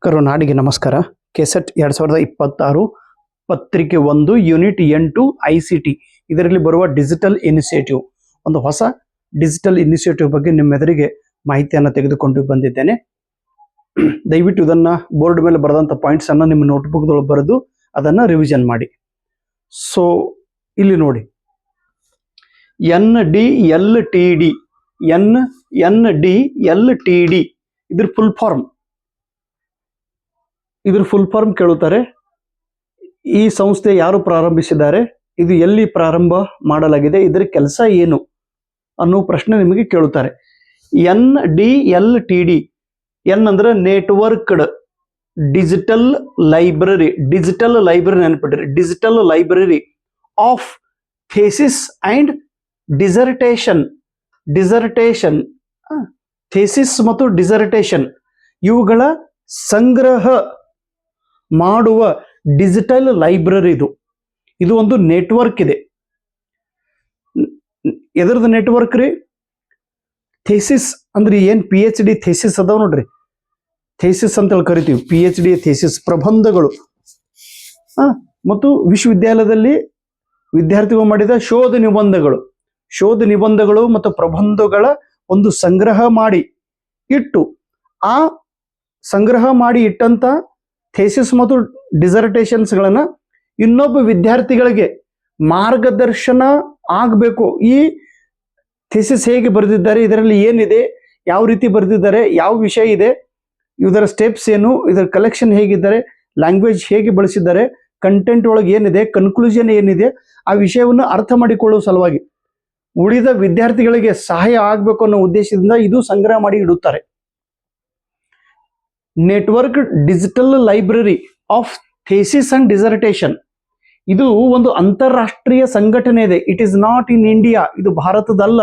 ಕರುನಾಡಿಗೆ ನಮಸ್ಕಾರ. ಕೆಸೆಟ್ 2026 ಪತ್ರಿಕೆ 1 unit 8 ICT ಇದರಲ್ಲಿ ಬರುವ ಡಿಜಿಟಲ್ ಇನಿಷಿಯೇಟಿವ್, ಒಂದು ಹೊಸ ಡಿಜಿಟಲ್ ಇನಿಷಿಯೇಟಿವ್ ಬಗ್ಗೆ ನಿಮ್ಮೆದುರಿಗೆ ಮಾಹಿತಿಯನ್ನು ತೆಗೆದುಕೊಂಡು ಬಂದಿದ್ದೇನೆ. ದಯವಿಟ್ಟು ಇದನ್ನು ಬೋರ್ಡ್ ಮೇಲೆ ಬರೆದಂಥ ಪಾಯಿಂಟ್ಸ್ ಅನ್ನು ನಿಮ್ಮ ನೋಟ್ಬುಕ್ದೊಳಗೆ ಬರೆದು ಅದನ್ನು ರಿವಿಷನ್ ಮಾಡಿ. ಸೊ ಇಲ್ಲಿ ನೋಡಿ, NDLTD ಇದ್ರ ಫುಲ್ ಫಾರ್ಮ್ ಕೇಳುತ್ತಾರೆ. ಈ ಸಂಸ್ಥೆ ಯಾರು ಪ್ರಾರಂಭಿಸಿದ್ದಾರೆ, ಇದು ಎಲ್ಲಿ ಪ್ರಾರಂಭ ಮಾಡಲಾಗಿದೆ, ಇದರ ಕೆಲಸ ಏನು ಅನ್ನೋ ಪ್ರಶ್ನೆ ನಿಮಗೆ ಕೇಳುತ್ತಾರೆ. NDLTD, ಎನ್ ಅಂದ್ರೆ ನೆಟ್ವರ್ಕ್ಡ್ ಡಿಜಿಟಲ್ ಲೈಬ್ರರಿ ನೆನಪಿಡ್ರಿ, digital library of thesis and dissertation. Thesis ಮತ್ತು ಡಿಸರ್ಟೇಷನ್ ಇವುಗಳ ಸಂಗ್ರಹ ಮಾಡುವ ಡಿಜಿಟಲ್ ಲೈಬ್ರರಿ ಇದು ಒಂದು ನೆಟ್ವರ್ಕ್ ಇದೆ. ಎದರದ್ದು ನೆಟ್ವರ್ಕ್ ರೀ? ಥೇಸಿಸ್ ಅಂದ್ರೆ ಏನ್ PhD ಥೇಸಿಸ್ ಅದಾವ ನೋಡ್ರಿ, ಥೇಸಿಸ್ ಅಂತ ಹೇಳಿ ಕರಿತೀವಿ. PhD ಥೇಸಿಸ್ ಪ್ರಬಂಧಗಳು ಮತ್ತು ವಿಶ್ವವಿದ್ಯಾಲಯದಲ್ಲಿ ವಿದ್ಯಾರ್ಥಿಗಳು ಮಾಡಿದ ಶೋಧ ನಿಬಂಧಗಳು ಮತ್ತು ಪ್ರಬಂಧಗಳ ಒಂದು ಸಂಗ್ರಹ ಮಾಡಿ ಇಟ್ಟು, ಆ ಸಂಗ್ರಹ ಮಾಡಿ ಇಟ್ಟಂತ ಥೇಸಿಸ್ ಮತ್ತು ಡಿಸರ್ಟೇಷನ್ಸ್ಗಳನ್ನ ಇನ್ನೊಬ್ಬ ವಿದ್ಯಾರ್ಥಿಗಳಿಗೆ ಮಾರ್ಗದರ್ಶನ ಆಗಬೇಕು. ಈ ಥೇಸಿಸ್ ಹೇಗೆ ಬರೆದಿದ್ದಾರೆ, ಇದರಲ್ಲಿ ಏನಿದೆ, ಯಾವ ರೀತಿ ಬರೆದಿದ್ದಾರೆ, ಯಾವ ವಿಷಯ ಇದೆ, ಇದರ ಸ್ಟೆಪ್ಸ್ ಏನು, ಇದರ ಕಲೆಕ್ಷನ್ ಹೇಗಿದ್ದಾರೆ, ಲ್ಯಾಂಗ್ವೇಜ್ ಹೇಗೆ ಬಳಸಿದ್ದಾರೆ, ಕಂಟೆಂಟ್ ಒಳಗೆ ಏನಿದೆ, ಕನ್ಕ್ಲೂಷನ್ ಏನಿದೆ, ಆ ವಿಷಯವನ್ನು ಅರ್ಥ ಮಾಡಿಕೊಳ್ಳುವ ಸಲುವಾಗಿ ಉಳಿದ ವಿದ್ಯಾರ್ಥಿಗಳಿಗೆ ಸಹಾಯ ಆಗಬೇಕು ಅನ್ನೋ ಉದ್ದೇಶದಿಂದ ಇದು ಸಂಗ್ರಹ ಮಾಡಿ ಇಡುತ್ತಾರೆ. Network digital library of thesis and dissertation ಇದು ಒಂದು ಅಂತಾರಾಷ್ಟ್ರೀಯ ಸಂಘಟನೆ ಇದೆ. It is not in India, ಇದು ಭಾರತದಲ್ಲ,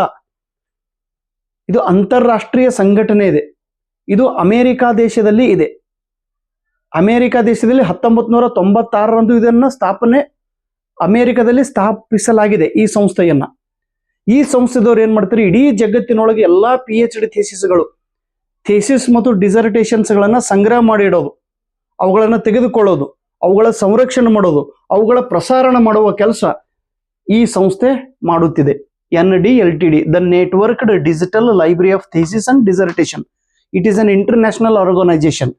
ಇದು ಅಂತಾರಾಷ್ಟ್ರೀಯ ಸಂಘಟನೆ ಇದೆ. ಇದು ಅಮೆರಿಕ ದೇಶದಲ್ಲಿ ಇದೆ. ಅಮೆರಿಕ ದೇಶದಲ್ಲಿ 1996ರಂದು ಇದನ್ನ ಅಮೆರಿಕದಲ್ಲಿ ಸ್ಥಾಪಿಸಲಾಗಿದೆ ಈ ಸಂಸ್ಥೆಯನ್ನ. ಈ ಸಂಸ್ಥೆದವ್ರು ಏನ್ ಮಾಡ್ತಾರೆ, ಇಡೀ ಜಗತ್ತಿನೊಳಗೆ ಎಲ್ಲಾ PhD ಥೇಸಿಸ್ ಮತ್ತು ಡಿಸರ್ಟೇಷನ್ಸ್ಗಳನ್ನ ಸಂಗ್ರಹ ಮಾಡಿ ಇಡೋದು, ಅವುಗಳನ್ನ ತೆಗೆದುಕೊಳ್ಳೋದು, ಅವುಗಳ ಸಂರಕ್ಷಣೆ ಮಾಡೋದು, ಅವುಗಳ ಪ್ರಸಾರಣ ಮಾಡುವ ಕೆಲಸ ಈ ಸಂಸ್ಥೆ ಮಾಡುತ್ತಿದೆ. NDLTD, the networked digital library of thesis and dissertation. It is an international organisation.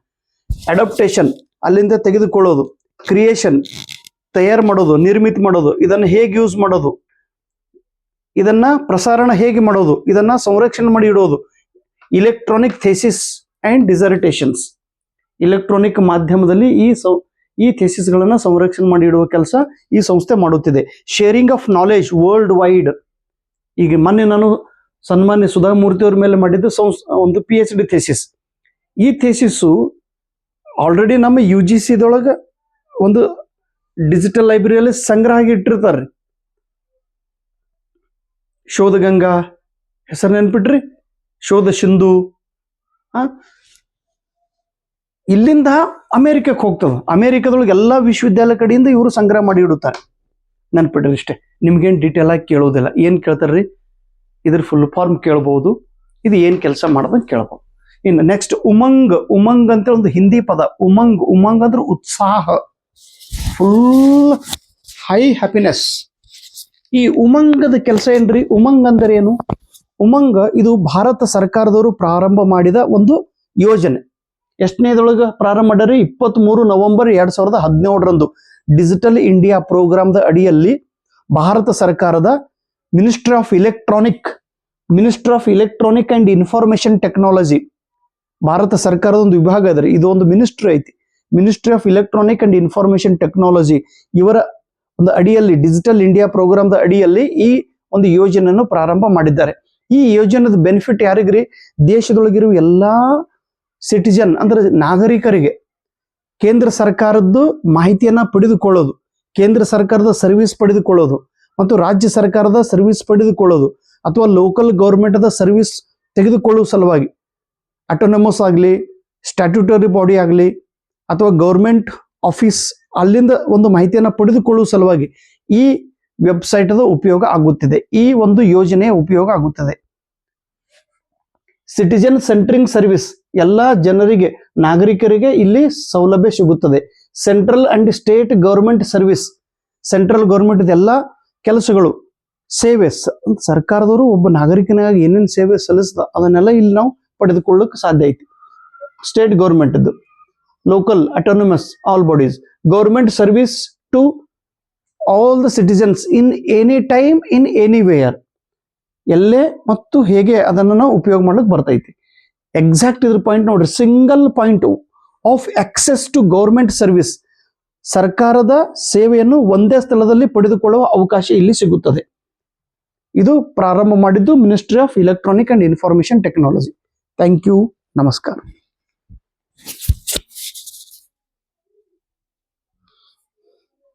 Adaptation ಅಲ್ಲಿಂದ ತೆಗೆದುಕೊಳ್ಳೋದು, ಕ್ರಿಯೇಷನ್ ತಯಾರು ಮಾಡೋದು, ನಿರ್ಮಿತಿ ಮಾಡೋದು, ಇದನ್ನು ಹೇಗೆ ಯೂಸ್ ಮಾಡೋದು, ಇದನ್ನ ಪ್ರಸಾರಣ ಹೇಗೆ ಮಾಡೋದು, ಇದನ್ನ ಸಂರಕ್ಷಣೆ ಮಾಡಿ ಇಡೋದು, ಇಲೆಕ್ಟ್ರಾನಿಕ್ ಥೇಸಿಸ್ ಅಂಡ್ ಡಿಸರ್ಟೇಷನ್ಸ್, ಇಲೆಕ್ಟ್ರಾನಿಕ್ ಮಾಧ್ಯಮದಲ್ಲಿ ಈ ಥೇಸಿಸ್ಗಳನ್ನ ಸಂರಕ್ಷಣೆ ಮಾಡಿ ಇಡುವ ಕೆಲಸ ಈ ಸಂಸ್ಥೆ ಮಾಡುತ್ತಿದೆ. Sharing of knowledge world wide. ಈಗ ಮೊನ್ನೆ ನಾನು ಸನ್ಮಾನ್ಯ ಸುಧಾಮೂರ್ತಿ ಅವ್ರ ಮೇಲೆ ಮಾಡಿದ್ದು ಒಂದು PhD ಥೇಸಿಸ್. ಈ ಥೇಸಿಸ್ಸು ಆಲ್ರೆಡಿ ನಮ್ಮ UGCದೊಳಗೆ ಒಂದು ಡಿಜಿಟಲ್ ಲೈಬ್ರರಿಯಲ್ಲಿ ಸಂಗ್ರಹ ಆಗಿ ಇಟ್ಟಿರ್ತಾರೆ. ಶೋಧಗಂಗಾ ಹೆಸರು ನೆನ್ಪಿಟ್ರಿ, ಶೋಧ ಸಿಂಧು. ಇಲ್ಲಿಂದ ಅಮೆರಿಕಕ್ಕೆ ಹೋಗ್ತದೆ. ಅಮೆರಿಕದೊಳಗೆ ಎಲ್ಲಾ ವಿಶ್ವವಿದ್ಯಾಲಯ ಕಡೆಯಿಂದ ಇವರು ಸಂಗ್ರಹ ಮಾಡಿ ಇಡುತ್ತಾರೆ. ನೆನ್ಪಿಟ್ರಿ ಇಷ್ಟೇ, ನಿಮ್ಗೇನು ಡೀಟೇಲ್ ಆಗಿ ಕೇಳೋದಿಲ್ಲ. ಏನ್ ಕೇಳ್ತಾರ್ರಿ, ಇದ್ರ ಫುಲ್ ಫಾರ್ಮ್ ಕೇಳ್ಬಹುದು, ಇದು ಏನ್ ಕೆಲಸ ಮಾಡೋದಂತ ಕೇಳ್ಬಹುದು. ಇನ್ನು ನೆಕ್ಸ್ಟ್ ಉಮಂಗ್ ಅಂತ ಒಂದು ಹಿಂದಿ ಪದ. ಉಮಂಗ್ ಅಂದ್ರೆ ಉತ್ಸಾಹ, ಫುಲ್ ಹೈ ಹ್ಯಾಪಿನೆಸ್. ಈ ಉಮಂಗದ ಕೆಲಸ ಏನ್ರಿ? ಉಮಂಗ್ ಅಂದ್ರೆ ಏನು? ಉಮಂಗ್ ಇದು ಭಾರತ ಸರ್ಕಾರದವರು ಪ್ರಾರಂಭ ಮಾಡಿದ ಒಂದು ಯೋಜನೆ. ಎಷ್ಟನೇದೊಳಗ ಪ್ರಾರಂಭ ಮಾಡ್ಯಾರ? 23 ನವೆಂಬರ್ 2017ರಂದು ಡಿಜಿಟಲ್ ಇಂಡಿಯಾ ಪ್ರೋಗ್ರಾಮ್ದ ಅಡಿಯಲ್ಲಿ ಭಾರತ ಸರ್ಕಾರದ ministry of electronic and information technology, Bharat ಸರ್ಕಾರದ ಒಂದು ವಿಭಾಗ ಅದ್ರಿ. ಇದು ಒಂದು ಮಿನಿಸ್ಟ್ರಿ ಐತಿ, ministry of electronic and information technology. ಇವರ ಒಂದು ಅಡಿಯಲ್ಲಿ, ಡಿಜಿಟಲ್ ಇಂಡಿಯಾ ಪ್ರೋಗ್ರಾಮ್ದ ಅಡಿಯಲ್ಲಿ ಈ ಒಂದು ಯೋಜನೆಯನ್ನು ಪ್ರಾರಂಭ ಮಾಡಿದ್ದಾರೆ. ಈ ಯೋಜನೆದ ಬೆನಿಫಿಟ್ ಯಾರಿಗ್ರಿ? ದೇಶದೊಳಗಿರುವ ಎಲ್ಲಾ ಸಿಟಿಜನ್ ಅಂದ್ರೆ ನಾಗರಿಕರಿಗೆ ಕೇಂದ್ರ ಸರ್ಕಾರದ್ದು ಮಾಹಿತಿಯನ್ನ ಪಡೆದುಕೊಳ್ಳೋದು, ಕೇಂದ್ರ ಸರ್ಕಾರದ ಸರ್ವಿಸ್ ಪಡೆದುಕೊಳ್ಳೋದು ಮತ್ತು ರಾಜ್ಯ ಸರ್ಕಾರದ ಸರ್ವಿಸ್ ಪಡೆದುಕೊಳ್ಳೋದು ಅಥವಾ ಲೋಕಲ್ ಗೌರ್ಮೆಂಟ್ದ ಸರ್ವಿಸ್ ತೆಗೆದುಕೊಳ್ಳುವ ಸಲುವಾಗಿ ಅಟೋನಮಸ್ ಆಗಲಿ, ಸ್ಟ್ಯಾಟ್ಯೂಟರಿ ಬಾಡಿ ಆಗಲಿ ಅಥವಾ ಗೌರ್ಮೆಂಟ್ ಆಫೀಸ್ ಅಲ್ಲಿಂದ ಒಂದು ಮಾಹಿತಿಯನ್ನು ಪಡೆದುಕೊಳ್ಳುವ ಸಲುವಾಗಿ ಈ ವೆಬ್ಸೈಟ್ ಉಪಯೋಗ ಆಗುತ್ತಿದೆ, ಈ ಒಂದು ಯೋಜನೆಯ ಉಪಯೋಗ ಆಗುತ್ತದೆ. ಸಿಟಿಜನ್ ಸೆಂಟ್ರಿಂಗ್ ಸರ್ವಿಸ್, ಎಲ್ಲ ಜನರಿಗೆ, ನಾಗರಿಕರಿಗೆ ಇಲ್ಲಿ ಸೌಲಭ್ಯ ಸಿಗುತ್ತದೆ. Central and state government service, central government ಎಲ್ಲ ಕೆಲಸಗಳು, ಸೇವೆ, ಸರ್ಕಾರದವರು ಒಬ್ಬ ನಾಗರಿಕನಾಗಿ ಏನೇನು ಸೇವೆ ಸಲ್ಲಿಸ್ದ ಅದನ್ನೆಲ್ಲ ಇಲ್ಲಿ ನಾವು ಪಡೆದುಕೊಳ್ಳಕ್ಕೆ ಸಾಧ್ಯ ಐತಿ. State government, local autonomous all bodies, government service to all the citizens in any time in anywhere, ಎಲ್ಲೇ ಮತ್ತು ಹೇಗೆ ಅದನ್ನು ನಾವು ಉಪಯೋಗ ಮಾಡಕ್ಕೆ ಬರ್ತೈತಿ. ಎಕ್ಸಾಕ್ಟ್ ಇದ್ರ ಪಾಯಿಂಟ್ ನೋಡ್ರಿ, single point of access to government service, ಸರ್ಕಾರದ ಸೇವೆಯನ್ನು ಒಂದೇ ಸ್ಥಳದಲ್ಲಿ ಪಡೆದುಕೊಳ್ಳುವ ಅವಕಾಶ ಇಲ್ಲಿ ಸಿಗುತ್ತದೆ. ಇದು ಪ್ರಾರಂಭ ಮಾಡಿದ್ದು ministry of electronic and information technology. Thank you, ನಮಸ್ಕಾರ.